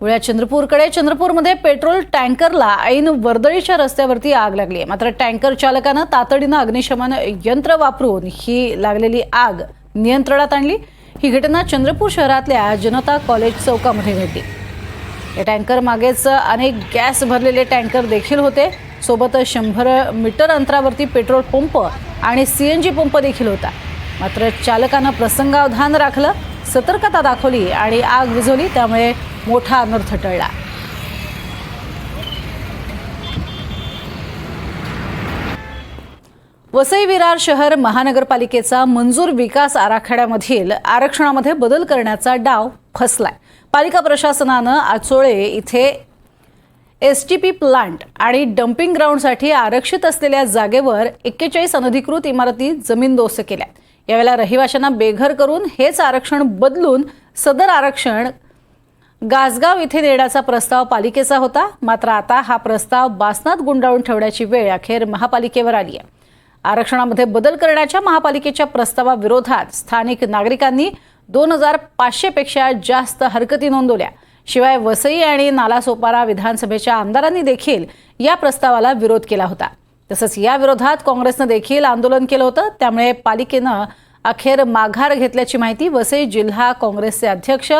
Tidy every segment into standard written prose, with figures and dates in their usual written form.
पुढे चंद्रपूरकडे चंद्रपूरमध्ये पेट्रोल टँकरला ऐन वर्दळीच्या रस्त्यावरती आग लागली आहे। मात्र टँकर चालकानं तातडीनं अग्निशमन यंत्र वापरून ही लागलेली आग नियंत्रणात आणली। ही घटना चंद्रपूर शहरातल्या जनता कॉलेज चौकामध्ये घडली। या टँकर मागेच अनेक गॅस भरलेले टँकर देखील होते। सोबतच 100 मीटर अंतरावरती पेट्रोल पंप आणि सीएनजी पंप देखील होता। मात्र चालकानं प्रसंगावधान राखलं, सतर्कता दाखवली आणि आग विझवली, त्यामुळे मोठा अनर्थ टळला। वसई विरार शहर महानगरपालिकेचा मंजूर विकास आराखड्यामधील आरक्षणामध्ये बदल करण्याचा डाव फसलाय। पालिका प्रशासनानं आचोळे इथे एसटीपी प्लांट आणि डंपिंग ग्राउंडसाठी आरक्षित असलेल्या जागेवर 41 अनधिकृत इमारती जमीनदोस्त केल्या। यावेळेला रहिवाशांना बेघर करून हेच आरक्षण बदलून सदर आरक्षण गासगाव इथे देण्याचा प्रस्ताव पालिकेचा होता। मात्र आता हा प्रस्ताव बासनात गुंडाळून ठेवण्याची वेळ अखेर महापालिकेवर आली आहे। आरक्षणामध्ये बदल करण्याच्या महापालिकेच्या प्रस्तावाविरोधात स्थानिक नागरिकांनी 2500 पेक्षा जास्त हरकती नोंदवल्या। शिवाय वसई आणि नालासोपारा विधानसभेच्या आमदारांनी देखील या प्रस्तावाला विरोध केला होता। तसंच या विरोधात काँग्रेसनं देखील आंदोलन केलं होतं। त्यामुळे पालिकेनं अखेर माघार घेतल्याची माहिती वसई जिल्हा काँग्रेसचे अध्यक्ष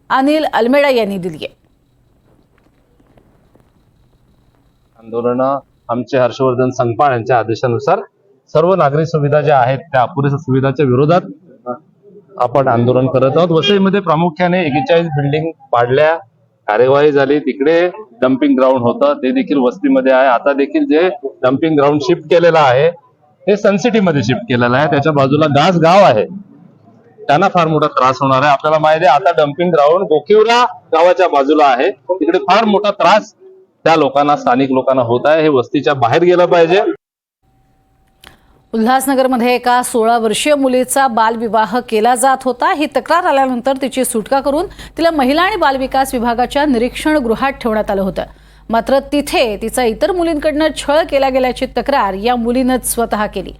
अनिल अल्मेडा यांनी दिली आहे। आंदोलन आमचे हर्षवर्धन संगपाळ यांच्या आदेशानुसार सर्व नागरी सुविधा ज्या आहेत त्या अपुरेशा सुविधाच्या विरोधात आपण आंदोलन करत आहोत। वसईमध्ये प्रामुख्याने 41 बिल्डिंग पाडल्या, कार्यवाही झाली, तिकडे डम्पिंग ग्राउंड होतं ते देखील वस्तीमध्ये आहे। आता देखील जे डम्पिंग ग्राउंड शिफ्ट केलेलं आहे ते सनसिटीमध्ये शिफ्ट केलेलं आहे। त्याच्या बाजूला गाव आहे, त्यांना फार मोठा त्रास होणार आहे। आपल्याला माहिती आहे आता डम्पिंग ग्राउंड गोकिवरा गावाच्या बाजूला आहे, तिकडे फार मोठा त्रास त्या लोकांना, स्थानिक लोकांना होत आहे। हे वस्तीच्या बाहेर गेलं पाहिजे। उल्हासनगरमध्ये एका 16 वर्षीय मुलीचा बालविवाह केला जात होता। ही तक्रार आल्यानंतर तिची सुटका करून तिला महिला आणि बालविकास विभागाच्या निरीक्षण गृहात ठेवण्यात आलं होतं। मात्र तिथे तिचा इतर मुलींकडून छळ केला गेल्याची तक्रार या मुलीनंच स्वतः केली।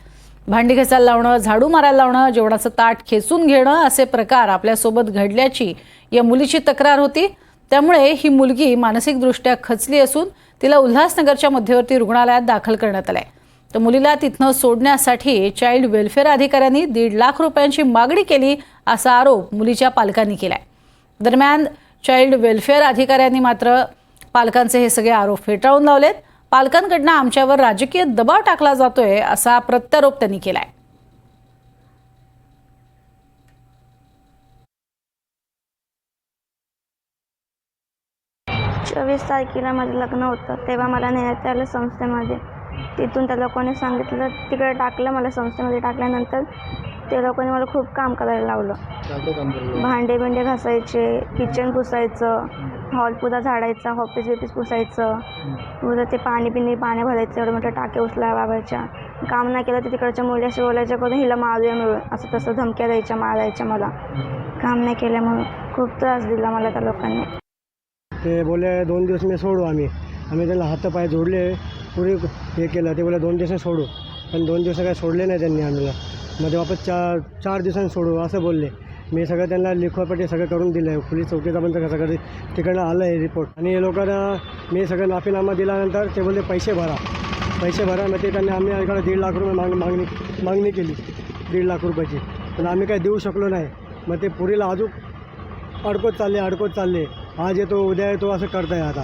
भांडी घासायला लावणं, झाडू मारायला लावणं, जेवणाचं ताट खेचून घेणं असे प्रकार आपल्यासोबत घडल्याची या मुलीची तक्रार होती। त्यामुळे ही मुलगी मानसिकदृष्ट्या खचली असून तिला उल्हासनगरच्या मध्यवर्ती रुग्णालयात दाखल करण्यात आलंय। तर मुलीला तिथनं सोडण्यासाठी चाइल्ड वेलफेअर अधिकाऱ्यांनी 1.5 लाख रुपयांची मागणी केली असा आरोप मुलीच्या पालकांनी केलाय। दरम्यान चाइल्ड वेलफेअर अधिकाऱ्यांनी मात्र पालकांचे हे सगळे आरोप फेटाळून लावलेत। पालकांकडून आमच्यावर राजकीय दबाव टाकला जातोय असा प्रत्यारोप त्यांनी केलाय। 24 तारखेला माझं लग्न होतं, तेव्हा मला नेण्यात आलं संस्थेमध्ये। तिथून त्या लोकांनी सांगितलं, तिकडे टाकलं, मला संस्थेमध्ये टाकल्यानंतर ते लोकांनी मला खूप काम करायला लावलं। भांडे बिंडे घासायचे, किचन पुसायचं, हॉल पुरा झाडायचा, ऑफिस पुसायचं, पुरं ते पाणी भरायचं, एवढं मोठं टाके उचलायला लावायच्या। काम नाही केलं तर तिकडच्या मुली अशी बोलायच्या, करून हिला मारूया मिळून, असं तसं धमक्या द्यायच्या, मारायच्या मला। काम नाही केलं म्हणून खूप त्रास दिला मला त्या लोकांनी। ते बोले 2 दिवस मी सोडू, आम्ही त्यांना हातपाय जोडले, पुरे हे केलं। ते बोले 2 दिवसांनी सोडू, पण 2 दिवस काय सोडले नाही त्यांनी आम्हाला। मध्ये वापस 4 दिवसांनी सोडू असं बोलले। मी सगळं त्यांना लिखवापट्टी सगळं करून दिलं आहे। पोलीस चौकीचा पण सगळं तिकडनं आलं आहे रिपोर्ट। आणि हे लोकांना मी सगळं माफीनामा दिल्यानंतर ते बोलले पैसे भरा। मग ते त्यांनी आम्ही इकडे 1.5 लाख रुपये मागणी केली, 1.5 लाख रुपयाची, पण आम्ही काही देऊ शकलो नाही। मग ते पुरीला अजून अडकत चालले। आज येतो उद्या येतो असं करताय आता।